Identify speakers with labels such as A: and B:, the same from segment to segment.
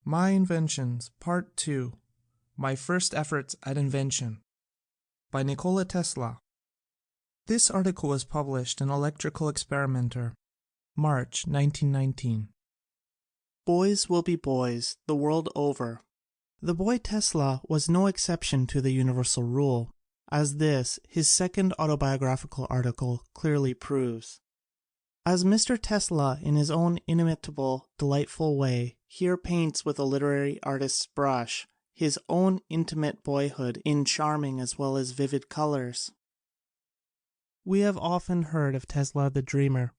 A: My Inventions, Part 2 My First Efforts at Invention by Nikola Tesla. This article was published in Electrical Experimenter, March 1919. Boys will be boys the world over. The boy Tesla was no exception to the universal rule, as this, his second autobiographical article, clearly proves. As Mr. Tesla, in his own inimitable, delightful way, here paints with a literary artist's brush his own intimate boyhood in charming as well as vivid colors. We have often heard of Tesla the dreamer,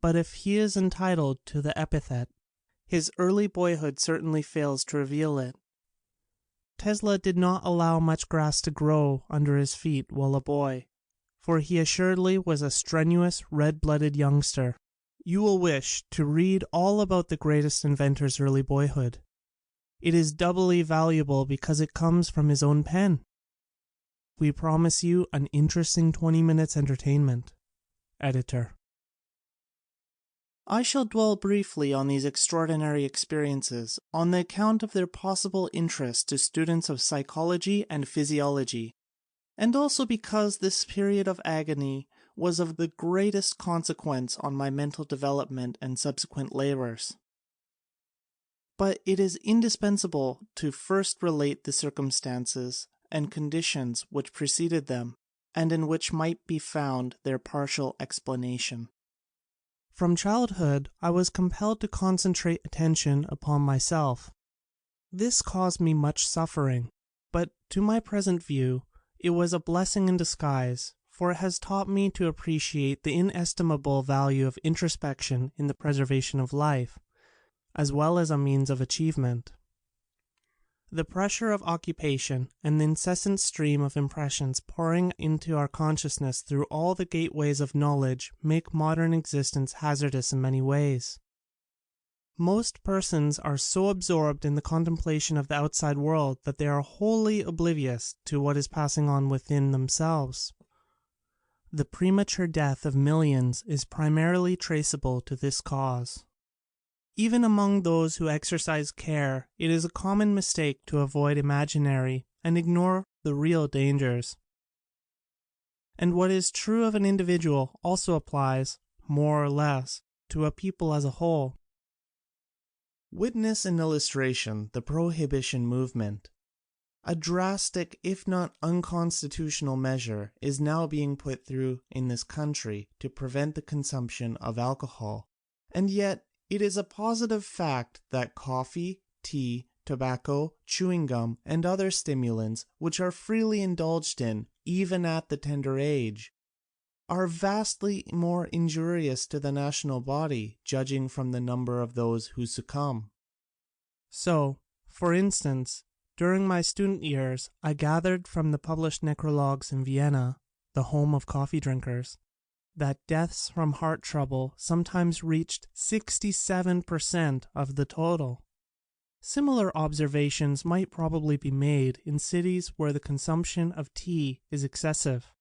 A: but if he is entitled to the epithet, his early boyhood certainly fails to reveal it. Tesla did not allow much grass to grow under his feet while a boy, for he assuredly was a strenuous, red-blooded youngster. You will wish to read all about the greatest inventor's early boyhood. It is doubly valuable because it comes from his own pen. We promise you an interesting 20 minutes entertainment. Editor. I shall dwell briefly on these extraordinary experiences on the account of their possible interest to students of psychology and physiology, and also because this period of agony was of the greatest consequence on my mental development and subsequent labors. But it is indispensable to first relate the circumstances and conditions which preceded them, and in which might be found their partial explanation. From childhood, I was compelled to concentrate attention upon myself. This caused me much suffering, but to my present view, it was a blessing in disguise, for it has taught me to appreciate the inestimable value of introspection in the preservation of life, as well as a means of achievement. The pressure of occupation and the incessant stream of impressions pouring into our consciousness through all the gateways of knowledge make modern existence hazardous in many ways. Most persons are so absorbed in the contemplation of the outside world that they are wholly oblivious to what is passing on within themselves. The premature death of millions is primarily traceable to this cause. Even among those who exercise care, it is a common mistake to avoid imaginary and ignore the real dangers. And what is true of an individual also applies, more or less, to a people as a whole. Witness in illustration the prohibition movement. A drastic, if not unconstitutional measure is now being put through in this country to prevent the consumption of alcohol, and yet it is a positive fact that coffee, tea, tobacco, chewing gum, and other stimulants, which are freely indulged in, even at the tender age, are vastly more injurious to the national body, judging from the number of those who succumb. So, for instance, during my student years, I gathered from the published necrologues in Vienna, the home of coffee drinkers, that deaths from heart trouble sometimes reached 67% of the total. Similar observations might probably be made in cities where the consumption of tea is excessive.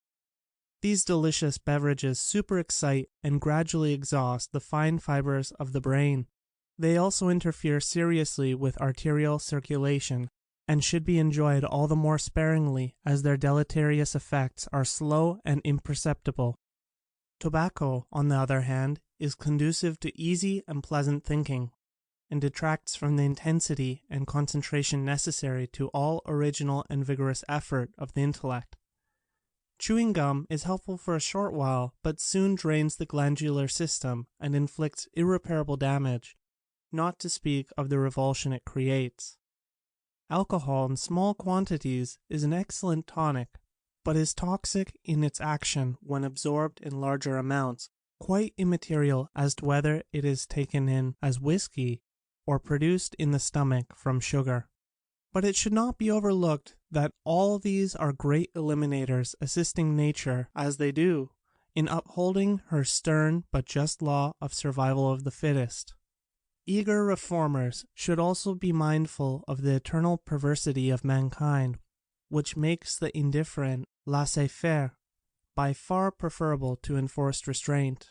A: These delicious beverages superexcite and gradually exhaust the fine fibers of the brain. They also interfere seriously with arterial circulation and should be enjoyed all the more sparingly as their deleterious effects are slow and imperceptible. Tobacco, on the other hand, is conducive to easy and pleasant thinking, and detracts from the intensity and concentration necessary to all original and vigorous effort of the intellect. Chewing gum is helpful for a short while, but soon drains the glandular system and inflicts irreparable damage, not to speak of the revulsion it creates. Alcohol in small quantities is an excellent tonic, but is toxic in its action when absorbed in larger amounts, quite immaterial as to whether it is taken in as whiskey or produced in the stomach from sugar. But it should not be overlooked that all these are great eliminators, assisting nature, as they do, in upholding her stern but just law of survival of the fittest. Eager reformers should also be mindful of the eternal perversity of mankind, which makes the indifferent laissez-faire by far preferable to enforced restraint.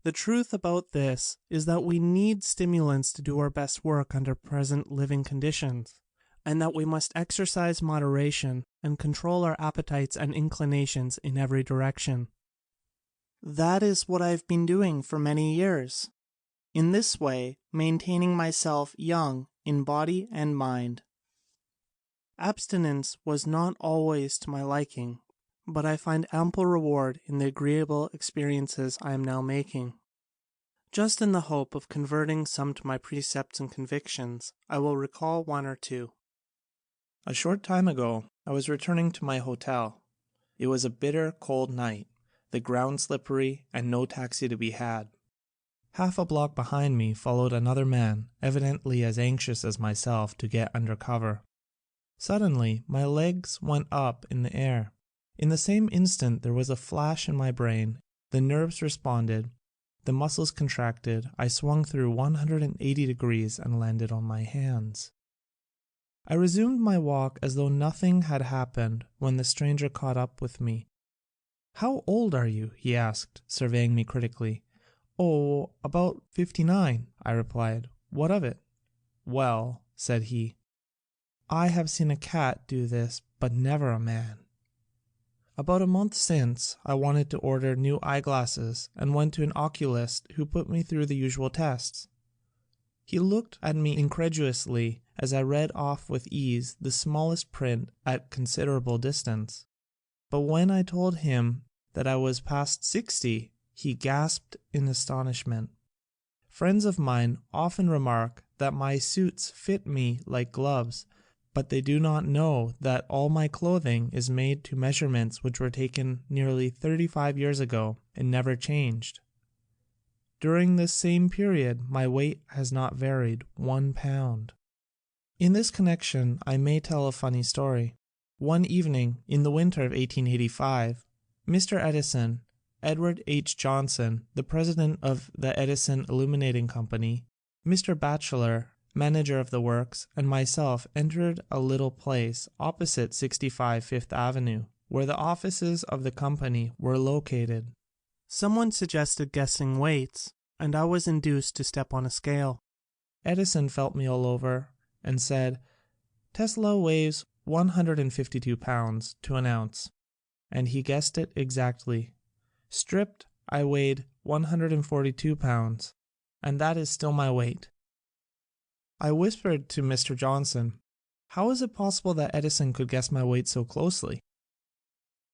A: The truth about this is that we need stimulants to do our best work under present living conditions, and that we must exercise moderation and control our appetites and inclinations in every direction. That is what I've been doing for many years, in this way maintaining myself young in body and mind. Abstinence was not always to my liking, but I find ample reward in the agreeable experiences I am now making. Just in the hope of converting some to my precepts and convictions, I will recall one or two. A short time ago, I was returning to my hotel. It was a bitter, cold night, the ground slippery, and no taxi to be had. Half a block behind me followed another man, evidently as anxious as myself to get under cover. Suddenly, my legs went up in the air. In the same instant there was a flash in my brain, the nerves responded, the muscles contracted, I swung through 180 degrees and landed on my hands. I resumed my walk as though nothing had happened when the stranger caught up with me. "How old are you?" he asked, surveying me critically. "Oh, about 59, I replied. "What of it?" "Well," said he, "I have seen a cat do this, but never a man. About a month since, I wanted to order new eyeglasses and went to an oculist who put me through the usual tests. He looked at me incredulously as I read off with ease the smallest print at considerable distance. But when I told him that I was past 60, he gasped in astonishment. Friends of mine often remark that my suits fit me like gloves, but they do not know that all my clothing is made to measurements which were taken nearly 35 years ago and never changed. During this same period my weight has not varied 1 pound. In this connection I may tell a funny story. One evening in the winter of 1885, Mr. Edison, Edward H. Johnson, the president of the Edison Illuminating Company, Mr. Batchelor, manager of the works, and myself entered a little place opposite 65 Fifth Avenue, where the offices of the company were located. Someone suggested guessing weights, and I was induced to step on a scale. Edison felt me all over and said, "Tesla weighs 152 pounds to an ounce," and he guessed it exactly. Stripped, I weighed 142 pounds, and that is still my weight. I whispered to Mr. Johnson, "How is it possible that Edison could guess my weight so closely?"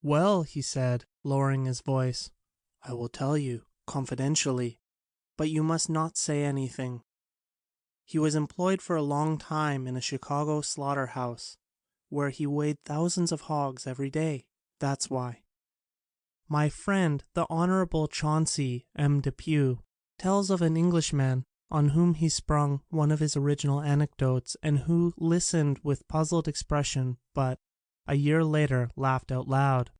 A: "Well," he said, lowering his voice, "I will tell you, confidentially, but you must not say anything. He was employed for a long time in a Chicago slaughterhouse, where he weighed thousands of hogs every day. That's why. My friend, the Honorable Chauncey M. Depew, tells of an Englishman on whom he sprung one of his original anecdotes and who listened with puzzled expression but, a year later, laughed out loud.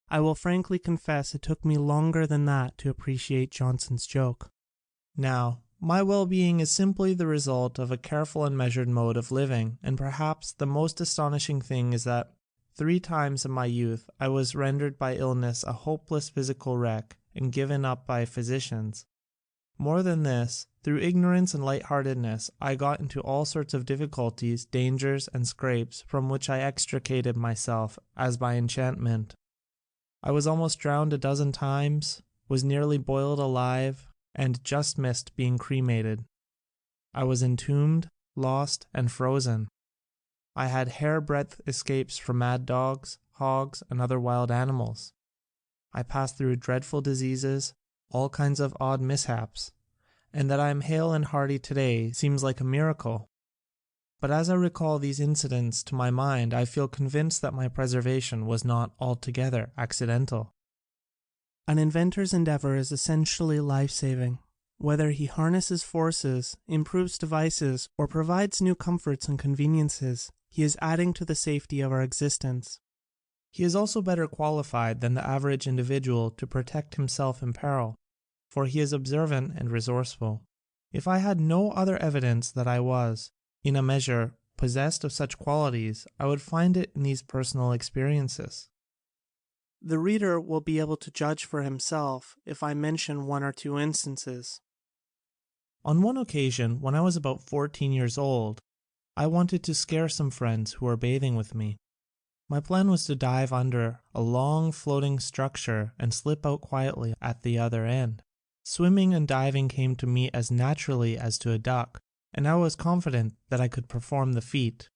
A: I will frankly confess it took me longer than that to appreciate Johnson's joke. Now, my well-being is simply the result of a careful and measured mode of living, and perhaps the most astonishing thing is that 3 times in my youth I was rendered by illness a hopeless physical wreck and given up by physicians. More than this, through ignorance and lightheartedness, I got into all sorts of difficulties, dangers, and scrapes from which I extricated myself as by enchantment. I was almost drowned a dozen times, was nearly boiled alive, and just missed being cremated. I was entombed, lost, and frozen. I had hair-breadth escapes from mad dogs, hogs, and other wild animals. I passed through dreadful diseases, all kinds of odd mishaps, and that I am hale and hearty today seems like a miracle. But as I recall these incidents to my mind, I feel convinced that my preservation was not altogether accidental. An inventor's endeavor is essentially life-saving. Whether he harnesses forces, improves devices, or provides new comforts and conveniences, he is adding to the safety of our existence. He is also better qualified than the average individual to protect himself in peril, for he is observant and resourceful. If I had no other evidence that I was, in a measure, possessed of such qualities, I would find it in these personal experiences. The reader will be able to judge for himself if I mention one or two instances. On one occasion, when I was about 14 years old, I wanted to scare some friends who were bathing with me. My plan was to dive under a long floating structure and slip out quietly at the other end. Swimming and diving came to me as naturally as to a duck, and I was confident that I could perform the feat.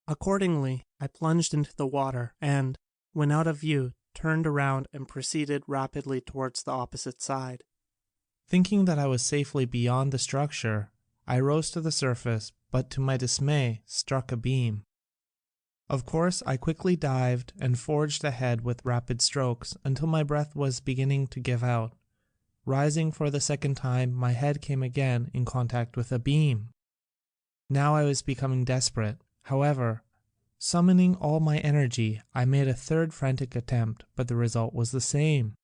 A: Accordingly, I plunged into the water and, when out of view, turned around and proceeded rapidly towards the opposite side. Thinking that I was safely beyond the structure, I rose to the surface, but to my dismay struck a beam. Of course, I quickly dived and forged ahead with rapid strokes until my breath was beginning to give out. Rising for the second time, my head came again in contact with a beam. Now I was becoming desperate. However, summoning all my energy, I made a third frantic attempt, but the result was the same.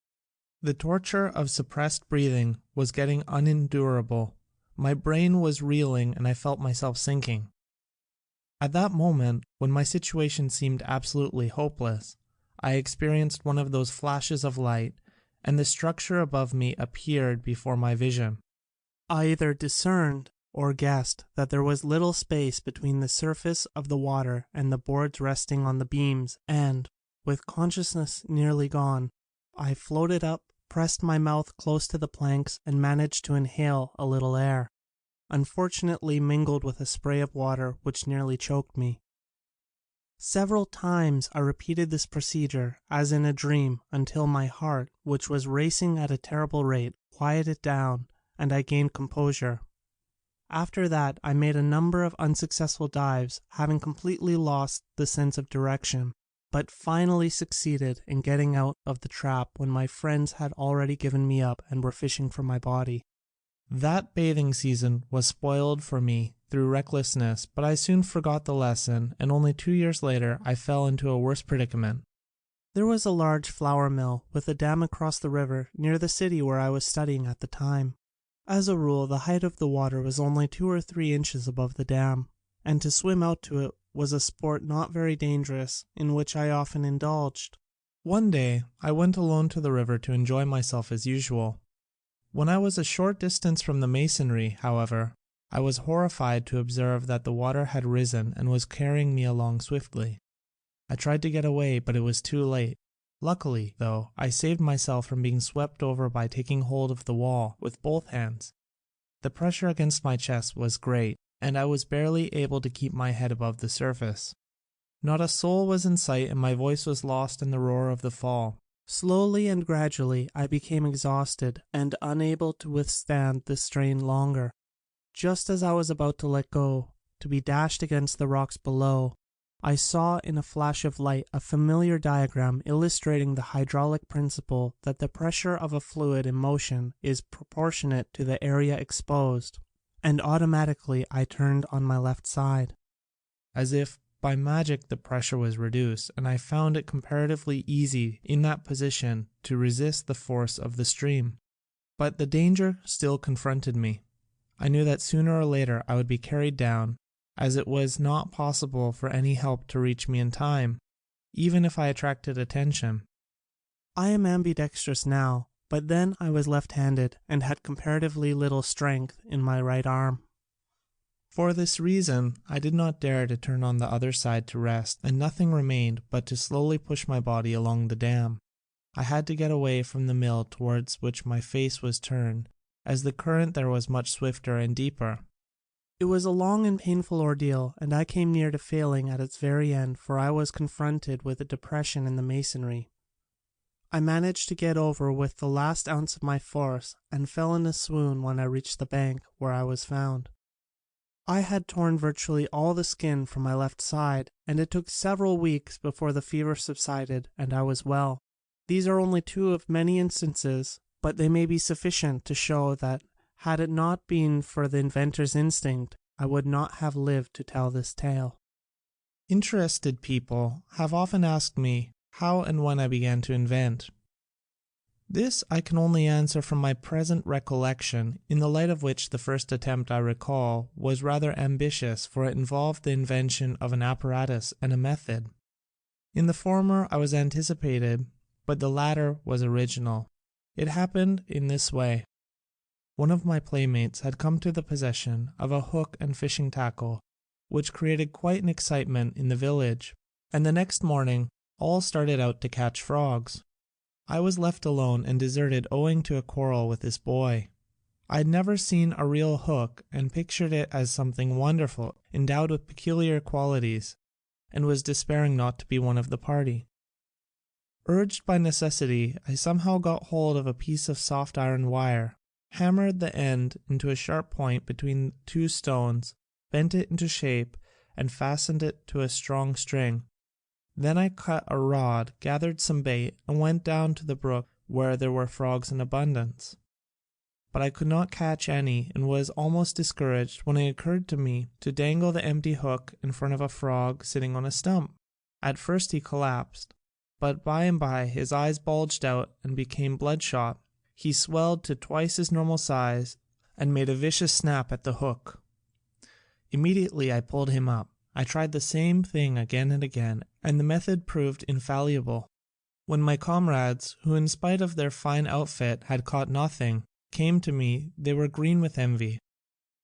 A: The torture of suppressed breathing was getting unendurable. My brain was reeling and I felt myself sinking. At that moment, when my situation seemed absolutely hopeless, I experienced one of those flashes of light, and the structure above me appeared before my vision. I either discerned or guessed that there was little space between the surface of the water and the boards resting on the beams, and, with consciousness nearly gone, I floated up, pressed my mouth close to the planks, and managed to inhale a little air, unfortunately mingled with a spray of water which nearly choked me. Several times I repeated this procedure as in a dream until my heart, which was racing at a terrible rate, quieted down and I gained composure. After that I made a number of unsuccessful dives, having completely lost the sense of direction, but finally succeeded in getting out of the trap when my friends had already given me up and were fishing for my body. That bathing season was spoiled for me through recklessness, but I soon forgot the lesson, and only 2 years later I fell into a worse predicament. There was a large flour mill with a dam across the river near the city where I was studying at the time. As a rule, the height of the water was only 2 or 3 inches above the dam, and to swim out to it was a sport not very dangerous, in which I often indulged. One day I went alone to the river to enjoy myself as usual. When I was a short distance from the masonry, however, I was horrified to observe that the water had risen and was carrying me along swiftly. I tried to get away, but it was too late. Luckily, though, I saved myself from being swept over by taking hold of the wall with both hands. The pressure against my chest was great, and I was barely able to keep my head above the surface. Not a soul was in sight, and my voice was lost in the roar of the fall. Slowly and gradually I became exhausted and unable to withstand the strain longer. Just as I was about to let go, to be dashed against the rocks below, I saw in a flash of light a familiar diagram illustrating the hydraulic principle that the pressure of a fluid in motion is proportionate to the area exposed, and automatically I turned on my left side. As if by magic the pressure was reduced, and I found it comparatively easy in that position to resist the force of the stream. But the danger still confronted me. I knew that sooner or later I would be carried down, as it was not possible for any help to reach me in time, even if I attracted attention. I am ambidextrous now, but then I was left-handed and had comparatively little strength in my right arm. For this reason, I did not dare to turn on the other side to rest, and nothing remained but to slowly push my body along the dam. I had to get away from the mill towards which my face was turned, as the current there was much swifter and deeper. It was a long and painful ordeal, and I came near to failing at its very end, for I was confronted with a depression in the masonry. I managed to get over with the last ounce of my force, and fell in a swoon when I reached the bank, where I was found. I had torn virtually all the skin from my left side, and it took several weeks before the fever subsided and I was well. These are only 2 of many instances, but they may be sufficient to show that had it not been for the inventor's instinct, I would not have lived to tell this tale. Interested people have often asked me how and when I began to invent. This I can only answer from my present recollection, in the light of which the first attempt I recall was rather ambitious, for it involved the invention of an apparatus and a method. In the former I was anticipated but the latter was original. It happened in this way. One of my playmates had come to the possession of a hook and fishing tackle, which created quite an excitement in the village, and the next morning all started out to catch frogs. I was left alone and deserted owing to a quarrel with this boy. I had never seen a real hook and pictured it as something wonderful, endowed with peculiar qualities, and was despairing not to be one of the party. Urged by necessity, I somehow got hold of a piece of soft iron wire, hammered the end into a sharp point between two stones, bent it into shape, and fastened it to a strong string. Then I cut a rod, gathered some bait, and went down to the brook where there were frogs in abundance. But I could not catch any and was almost discouraged when it occurred to me to dangle the empty hook in front of a frog sitting on a stump. At first he collapsed, but by and by his eyes bulged out and became bloodshot. He swelled to twice his normal size and made a vicious snap at the hook. Immediately I pulled him up. I tried the same thing again and again, and the method proved infallible. When my comrades, who in spite of their fine outfit had caught nothing, came to me, they were green with envy.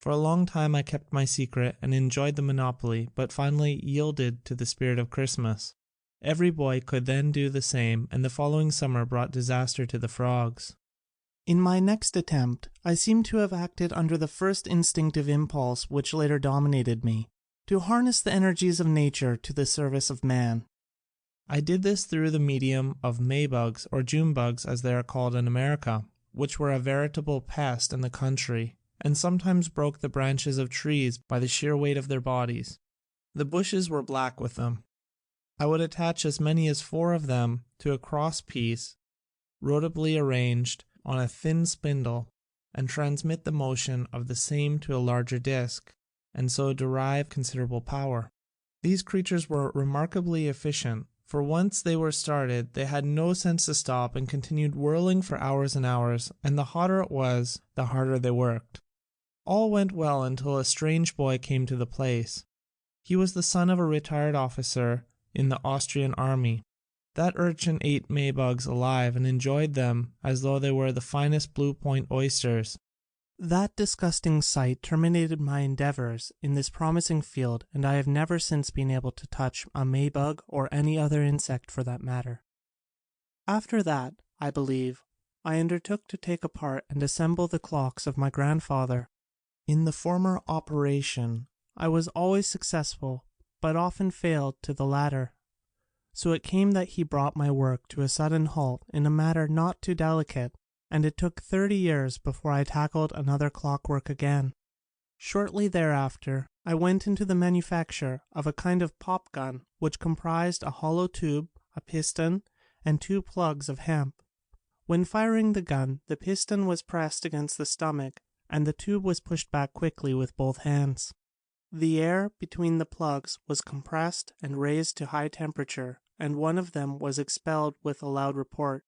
A: For a long time I kept my secret and enjoyed the monopoly, but finally yielded to the spirit of Christmas. Every boy could then do the same, and the following summer brought disaster to the frogs. In my next attempt, I seem to have acted under the first instinctive impulse which later dominated me, to harness the energies of nature to the service of man. I did this through the medium of Maybugs, or June bugs as they are called in America, which were a veritable pest in the country, and sometimes broke the branches of trees by the sheer weight of their bodies. The bushes were black with them. I would attach as many as 4 of them to a cross piece, rotably arranged on a thin spindle, and transmit the motion of the same to a larger disc, and so derive considerable power. These creatures were remarkably efficient, for once they were started they had no sense to stop and continued whirling for hours and hours, and the hotter it was, the harder they worked. All went well until a strange boy came to the place. He was the son of a retired officer in the Austrian army. That urchin ate Maybugs alive and enjoyed them as though they were the finest Blue Point oysters. That disgusting sight terminated my endeavours in this promising field, and I have never since been able to touch a Maybug or any other insect for that matter. After that, I believe, I undertook to take apart and assemble the clocks of my grandfather. In the former operation, I was always successful, but often failed to the latter. So it came that he brought my work to a sudden halt in a matter not too delicate, and it took 30 years before I tackled another clockwork again. Shortly thereafter, I went into the manufacture of a kind of pop gun which comprised a hollow tube, a piston, and 2 plugs of hemp. When firing the gun, the piston was pressed against the stomach, and the tube was pushed back quickly with both hands. The air between the plugs was compressed and raised to high temperature, and one of them was expelled with a loud report.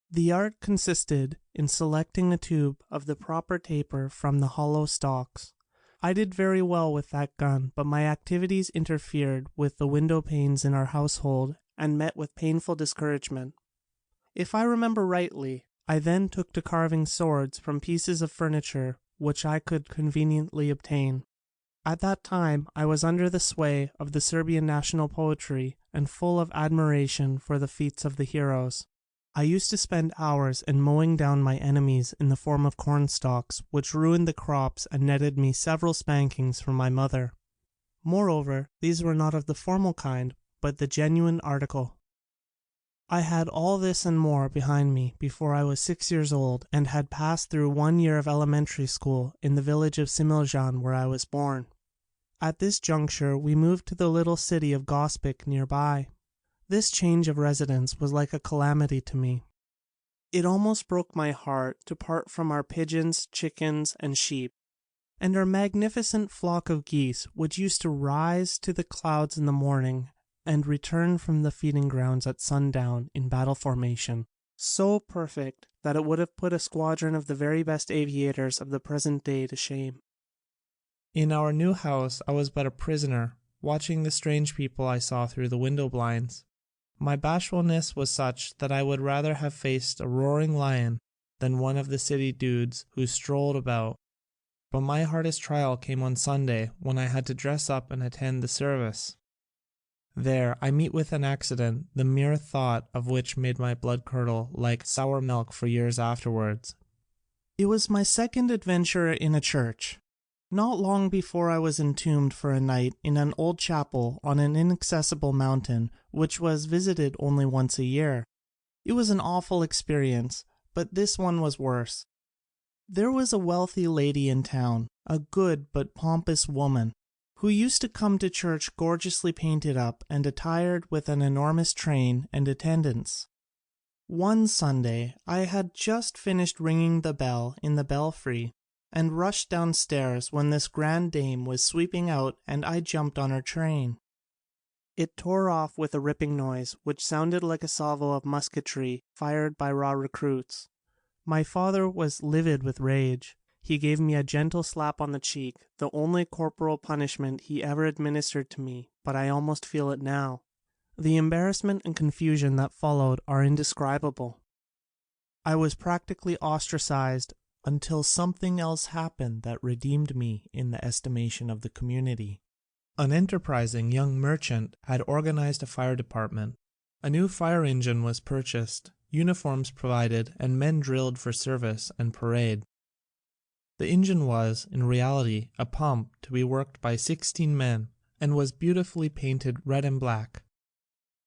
A: The art consisted in selecting a tube of the proper taper from the hollow stalks. I did very well with that gun, but my activities interfered with the window panes in our household and met with painful discouragement. If I remember rightly, I then took to carving swords from pieces of furniture which I could conveniently obtain. At that time I was under the sway of the Serbian national poetry and full of admiration for the feats of the heroes. I used to spend hours in mowing down my enemies in the form of cornstalks, which ruined the crops and netted me several spankings from my mother. Moreover, these were not of the formal kind, but the genuine article. I had all this and more behind me before I was 6 years old, and had passed through 1 year of elementary school in the village of Similjan where I was born. At this juncture we moved to the little city of Gospic nearby. This change of residence was like a calamity to me. It almost broke my heart to part from our pigeons, chickens, and sheep, and our magnificent flock of geese which used to rise to the clouds in the morning and return from the feeding grounds at sundown in battle formation, so perfect that it would have put a squadron of the very best aviators of the present day to shame. In our new house I was but a prisoner, watching the strange people I saw through the window blinds. My bashfulness was such that I would rather have faced a roaring lion than one of the city dudes who strolled about. But my hardest trial came on Sunday when I had to dress up and attend the service. There I meet with an accident the mere thought of which made my blood curdle like sour milk for years afterwards. It was my second adventure in a church. Not long before I was entombed for a night in an old chapel on an inaccessible mountain which was visited only once a year. It was an awful experience, but this one was worse. There was a wealthy lady in town, a good but pompous woman, who used to come to church gorgeously painted up and attired with an enormous train and attendants. One Sunday I had just finished ringing the bell in the belfry, and rushed downstairs when this grand dame was sweeping out and I jumped on her train. It tore off with a ripping noise which sounded like a salvo of musketry fired by raw recruits. My father was livid with rage. He gave me a gentle slap on the cheek, the only corporal punishment he ever administered to me, but I almost feel it now. The embarrassment and confusion that followed are indescribable. I was practically ostracized until something else happened that redeemed me in the estimation of the community. An enterprising young merchant had organized a fire department. A new fire engine was purchased, uniforms provided, and men drilled for service and parade. The engine was, in reality, a pump to be worked by 16 men, and was beautifully painted red and black.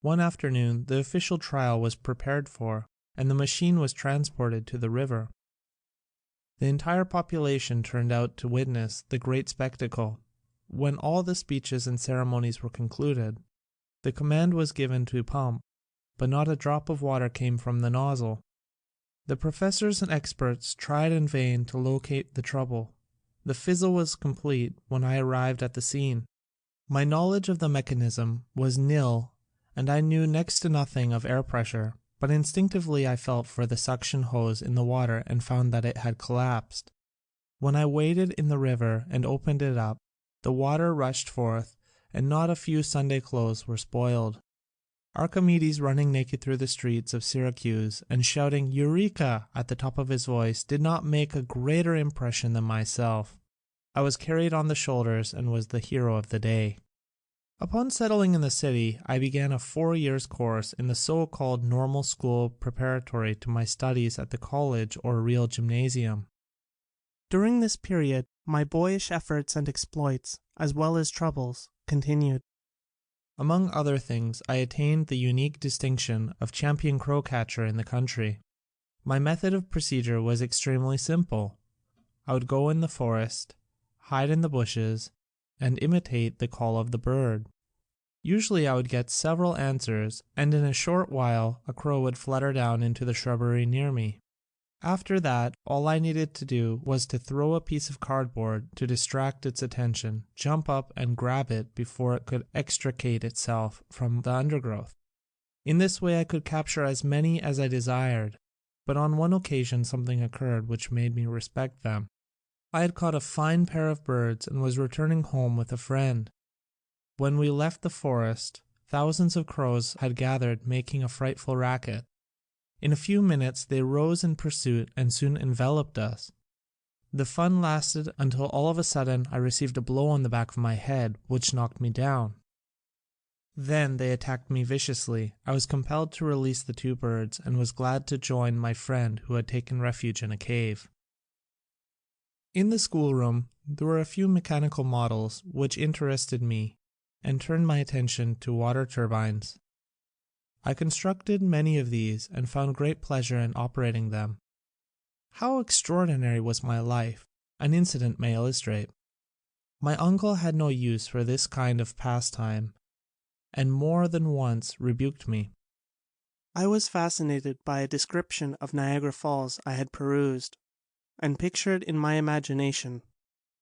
A: One afternoon the official trial was prepared for, and the machine was transported to the river. The entire population turned out to witness the great spectacle. When all the speeches and ceremonies were concluded, the command was given to pump, but not a drop of water came from the nozzle. The professors and experts tried in vain to locate the trouble. The fizzle was complete when I arrived at the scene. My knowledge of the mechanism was nil, and I knew next to nothing of air pressure, but instinctively I felt for the suction hose in the water and found that it had collapsed. When I waded in the river and opened it up, the water rushed forth, and not a few Sunday clothes were spoiled. Archimedes running naked through the streets of Syracuse and shouting "Eureka" at the top of his voice did not make a greater impression than myself. I was carried on the shoulders and was the hero of the day. Upon settling in the city, I began a 4 years course in the so-called normal school preparatory to my studies at the college or real gymnasium. During this period, my boyish efforts and exploits, as well as troubles, continued. Among other things, I attained the unique distinction of champion crow-catcher in the country. My method of procedure was extremely simple. I would go in the forest, hide in the bushes, and imitate the call of the bird. Usually I would get several answers, and in a short while a crow would flutter down into the shrubbery near me. After that, all I needed to do was to throw a piece of cardboard to distract its attention, jump up and grab it before it could extricate itself from the undergrowth. In this way I could capture as many as I desired, but on one occasion something occurred which made me respect them. I had caught a fine pair of birds and was returning home with a friend. When we left the forest, thousands of crows had gathered, making a frightful racket. In a few minutes they rose in pursuit and soon enveloped us. The fun lasted until all of a sudden I received a blow on the back of my head, which knocked me down. Then they attacked me viciously. I was compelled to release the two birds and was glad to join my friend who had taken refuge in a cave. In the schoolroom there were a few mechanical models which interested me and turned my attention to water turbines. I constructed many of these and found great pleasure in operating them. How extraordinary was my life, an incident may illustrate. My uncle had no use for this kind of pastime, and more than once rebuked me. I was fascinated by a description of Niagara Falls I had perused, and pictured in my imagination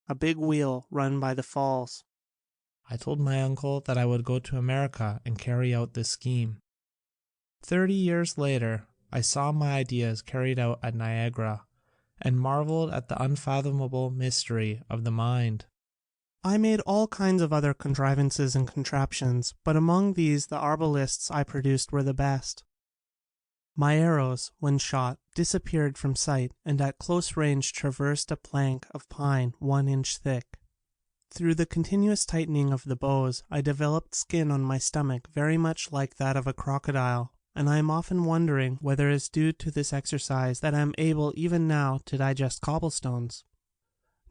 A: a big wheel run by the falls. I told my uncle that I would go to America and carry out this scheme. 30 years later, I saw my ideas carried out at Niagara, and marveled at the unfathomable mystery of the mind. I made all kinds of other contrivances and contraptions, but among these the arbalists I produced were the best. My arrows, when shot, disappeared from sight, and at close range traversed a plank of pine 1 inch thick. Through the continuous tightening of the bows I developed skin on my stomach very much like that of a crocodile, and I am often wondering whether it is due to this exercise that I am able even now to digest cobblestones.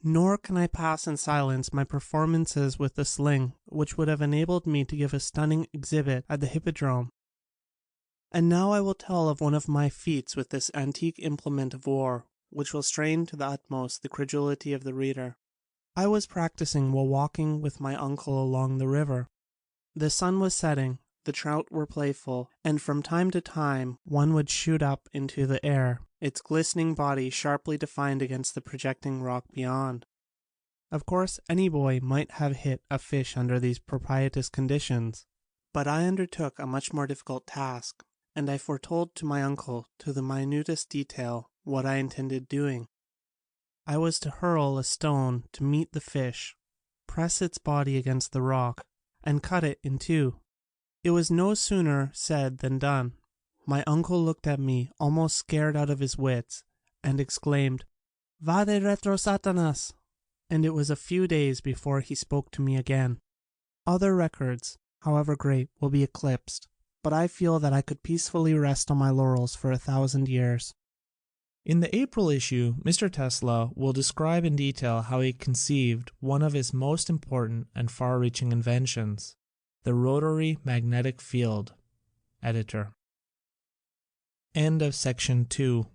A: Nor can I pass in silence my performances with the sling, which would have enabled me to give a stunning exhibit at the Hippodrome. And now I will tell of one of my feats with this antique implement of war, which will strain to the utmost the credulity of the reader. I was practicing while walking with my uncle along the river. The sun was setting, the trout were playful, and from time to time one would shoot up into the air, its glistening body sharply defined against the projecting rock beyond. Of course, any boy might have hit a fish under these propitious conditions, but I undertook a much more difficult task, and I foretold to my uncle to the minutest detail what I intended doing. I was to hurl a stone to meet the fish, press its body against the rock, and cut it in two. It was no sooner said than done. My uncle looked at me almost scared out of his wits, and exclaimed, "Vade retro Satanas!" and it was a few days before he spoke to me again. Other records, however great, will be eclipsed, but I feel that I could peacefully rest on my laurels for 1,000 years.
B: In the April issue, Mr. Tesla will describe in detail how he conceived one of his most important and far-reaching inventions, the rotary magnetic field. Editor. End of section 2.